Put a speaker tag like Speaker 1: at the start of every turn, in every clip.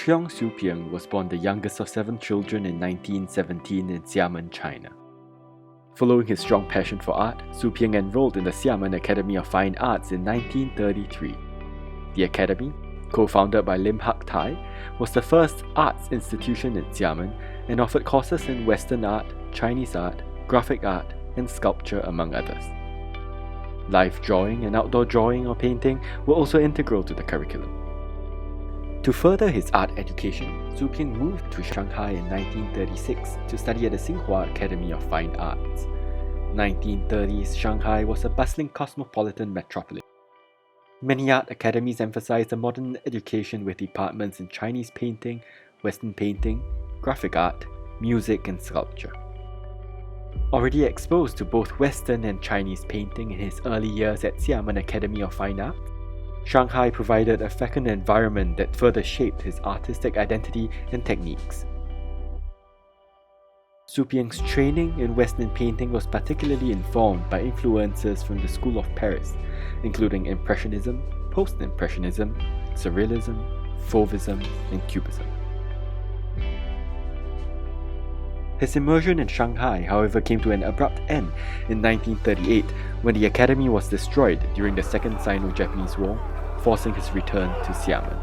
Speaker 1: Cheong Soo Pieng was born the youngest of 7 children in 1917 in Xiamen, China. Following his strong passion for art, Soo Pieng enrolled in the Xiamen Academy of Fine Arts in 1933. The academy, co-founded by Lim Hak Tai, was the first arts institution in Xiamen and offered courses in Western art, Chinese art, graphic art, and sculpture, among others. Live drawing and outdoor drawing or painting were also integral to the curriculum. To further his art education, Soo Pieng moved to Shanghai in 1936 to study at the Tsinghua Academy of Fine Arts. 1930s Shanghai was a bustling cosmopolitan metropolis. Many art academies emphasized a modern education with departments in Chinese painting, Western painting, graphic art, music, and sculpture. Already exposed to both Western and Chinese painting in his early years at Xiamen Academy of Fine Arts, Shanghai provided a fecund environment that further shaped his artistic identity and techniques. Soo Pieng's training in Western painting was particularly informed by influences from the School of Paris, including Impressionism, Post-Impressionism, Surrealism, Fauvism, and Cubism. His immersion in Shanghai, however, came to an abrupt end in 1938 when the academy was destroyed during the Second Sino-Japanese War, forcing his return to Xiamen.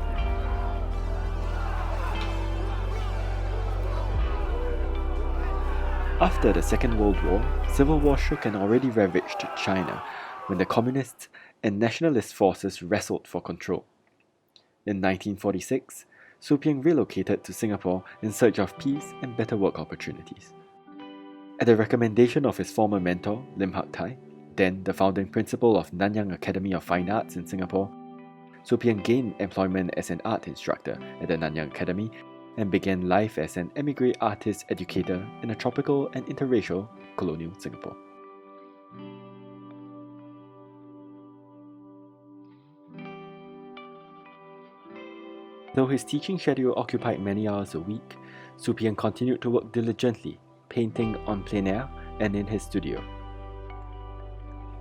Speaker 1: After the Second World War, civil war shook an already ravaged China when the communists and nationalist forces wrestled for control. In 1946, Soo Pieng relocated to Singapore in search of peace and better work opportunities. At the recommendation of his former mentor, Lim Hak Tai, then the founding principal of Nanyang Academy of Fine Arts in Singapore, Soo Pieng gained employment as an art instructor at the Nanyang Academy and began life as an émigré artist educator in a tropical and interracial colonial Singapore. Though his teaching schedule occupied many hours a week, Soo Pieng continued to work diligently, painting en plein air and in his studio.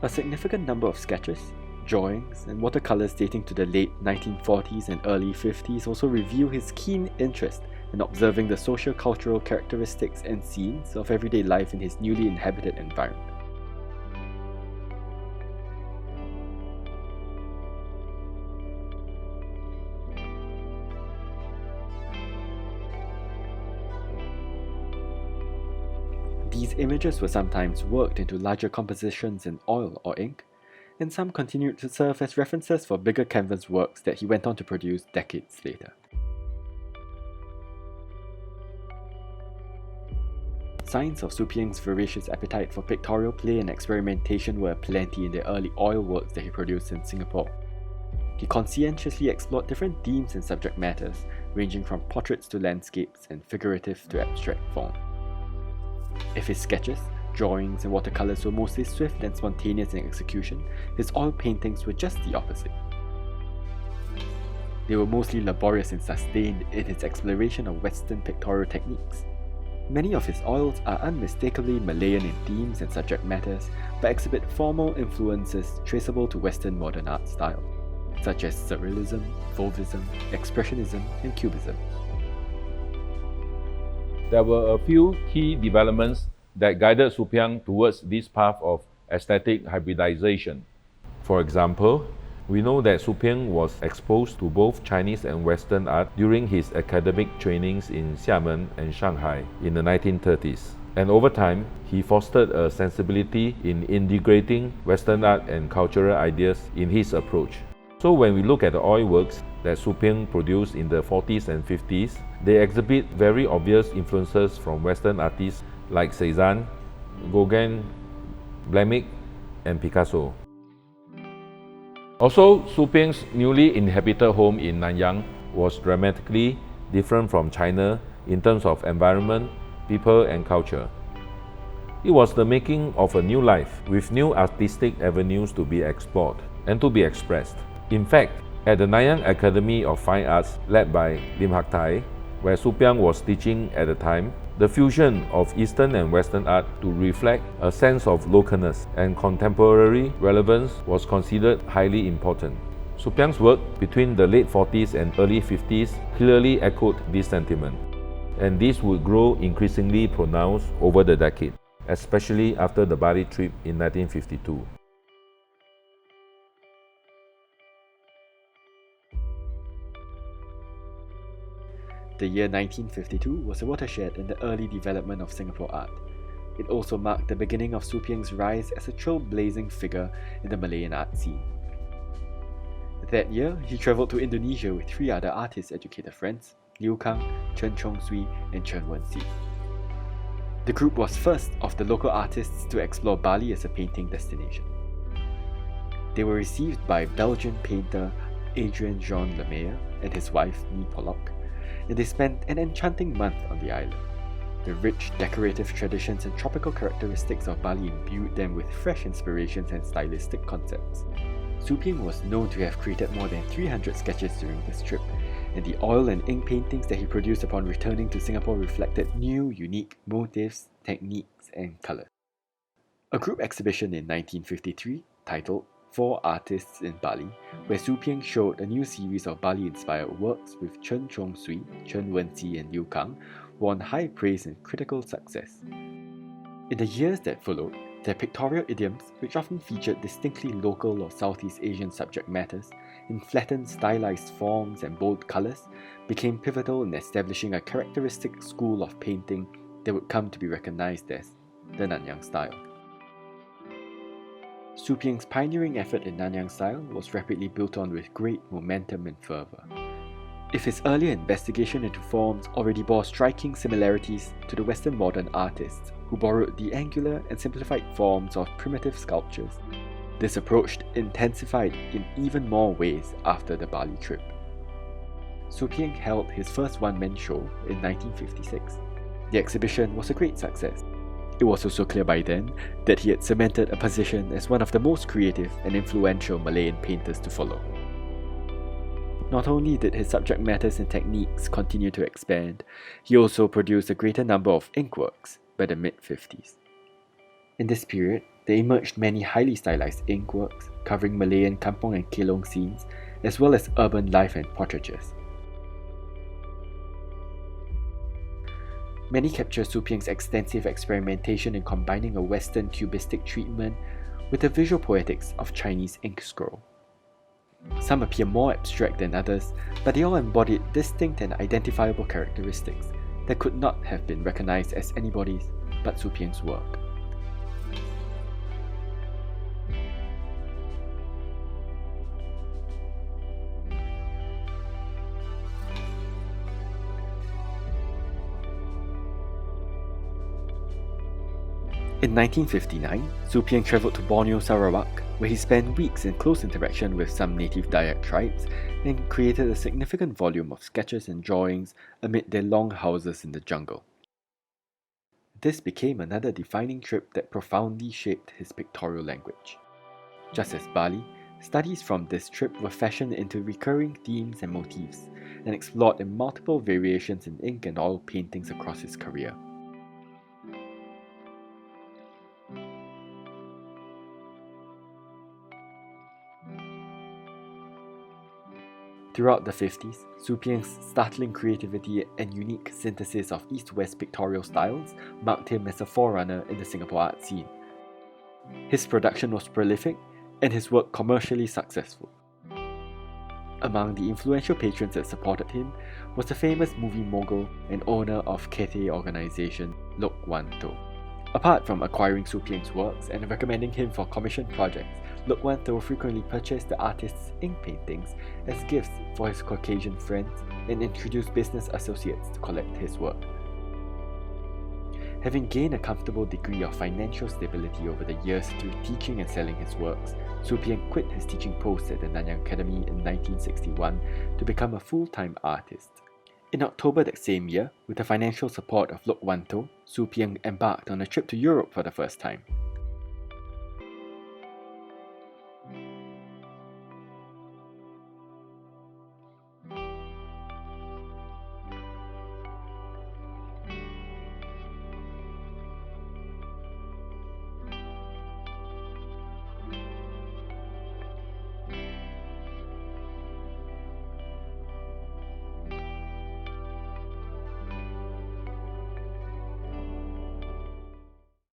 Speaker 1: A significant number of sketches, drawings, and watercolors dating to the late 1940s and early 50s also reveal his keen interest in observing the socio-cultural characteristics and scenes of everyday life in his newly inhabited environment. These images were sometimes worked into larger compositions in oil or ink, and some continued to serve as references for bigger canvas works that he went on to produce decades later. Signs of Soo Pieng's voracious appetite for pictorial play and experimentation were aplenty in the early oil works that he produced in Singapore. He conscientiously explored different themes and subject matters, ranging from portraits to landscapes and figurative to abstract form. If his sketches, drawings, and watercolors were mostly swift and spontaneous in execution, his oil paintings were just the opposite. They were mostly laborious and sustained in his exploration of Western pictorial techniques. Many of his oils are unmistakably Malayan in themes and subject matters, but exhibit formal influences traceable to Western modern art style, such as Surrealism, Fauvism, Expressionism, and Cubism.
Speaker 2: There were a few key developments that guided Soo Pieng towards this path of aesthetic hybridization. For example, we know that Soo Pieng was exposed to both Chinese and Western art during his academic trainings in Xiamen and Shanghai in the 1930s. And over time, he fostered a sensibility in integrating Western art and cultural ideas in his approach. So when we look at the oil works that Soo Pieng produced in the 40s and 50s, they exhibit very obvious influences from Western artists like Cézanne, Gauguin, Blemick, and Picasso. Also, Soo Pieng's newly inhabited home in Nanyang was dramatically different from China in terms of environment, people, and culture. It was the making of a new life, with new artistic avenues to be explored and to be expressed. In fact, at the Nanyang Academy of Fine Arts led by Lim Hak Tai, where Soo Pieng was teaching at the time, the fusion of Eastern and Western art to reflect a sense of localness and contemporary relevance was considered highly important. Soo Pieng's work between the late 40s and early 50s clearly echoed this sentiment, and this would grow increasingly pronounced over the decade, especially after the Bali trip in 1952.
Speaker 1: The year 1952 was a watershed in the early development of Singapore art. It also marked the beginning of Soo Pieng's rise as a trailblazing figure in the Malayan art scene. That year, he travelled to Indonesia with 3 other artist-educator friends, Liu Kang, Cheong Soo, and Chen Wen-si. The group was first of the local artists to explore Bali as a painting destination. They were received by Belgian painter Adrien Jean Lemaire and his wife, Mee Pollock, and they spent an enchanting month on the island. The rich decorative traditions and tropical characteristics of Bali imbued them with fresh inspirations and stylistic concepts. Soo Pieng was known to have created more than 300 sketches during this trip, and the oil and ink paintings that he produced upon returning to Singapore reflected new, unique motifs, techniques, and colours. A group exhibition in 1953, titled 4 Artists in Bali, where Soo Pieng showed a new series of Bali-inspired works with Cheong Soo, Chen Wen-si, and Liu Kang, won high praise and critical success. In the years that followed, their pictorial idioms, which often featured distinctly local or Southeast Asian subject matters, in flattened stylized forms and bold colours, became pivotal in establishing a characteristic school of painting that would come to be recognised as the Nanyang style. Soo Pieng's pioneering effort in Nanyang style was rapidly built on with great momentum and fervour. If his earlier investigation into forms already bore striking similarities to the Western modern artists who borrowed the angular and simplified forms of primitive sculptures, this approach intensified in even more ways after the Bali trip. Soo Pieng held his first one-man show in 1956. The exhibition was a great success. It was also clear by then that he had cemented a position as one of the most creative and influential Malayan painters to follow. Not only did his subject matters and techniques continue to expand, he also produced a greater number of ink works by the mid-50s. In this period, there emerged many highly stylized ink works covering Malayan kampong and kelong scenes, as well as urban life and portraitures. Many capture Soo Pieng's extensive experimentation in combining a Western cubistic treatment with the visual poetics of Chinese ink scroll. Some appear more abstract than others, but they all embodied distinct and identifiable characteristics that could not have been recognized as anybody's but Soo Pieng's work. In 1959, Soo Pieng travelled to Borneo, Sarawak, where he spent weeks in close interaction with some native Dayak tribes and created a significant volume of sketches and drawings amid their long houses in the jungle. This became another defining trip that profoundly shaped his pictorial language. Just as Bali, studies from this trip were fashioned into recurring themes and motifs and explored in multiple variations in ink and oil paintings across his career. Throughout the 50s, Soo Pieng's startling creativity and unique synthesis of East-West pictorial styles marked him as a forerunner in the Singapore art scene. His production was prolific and his work commercially successful. Among the influential patrons that supported him was the famous movie mogul and owner of Cathay organization, Lok Wan Tho. Apart from acquiring Soo Pieng's works and recommending him for commissioned projects, Lok Wan Tho frequently purchased the artist's ink paintings as gifts for his Caucasian friends and introduced business associates to collect his work. Having gained a comfortable degree of financial stability over the years through teaching and selling his works, Soo Pieng quit his teaching post at the Nanyang Academy in 1961 to become a full-time artist. In October that same year, with the financial support of Lok Wan Tho, Soo Pieng embarked on a trip to Europe for the first time.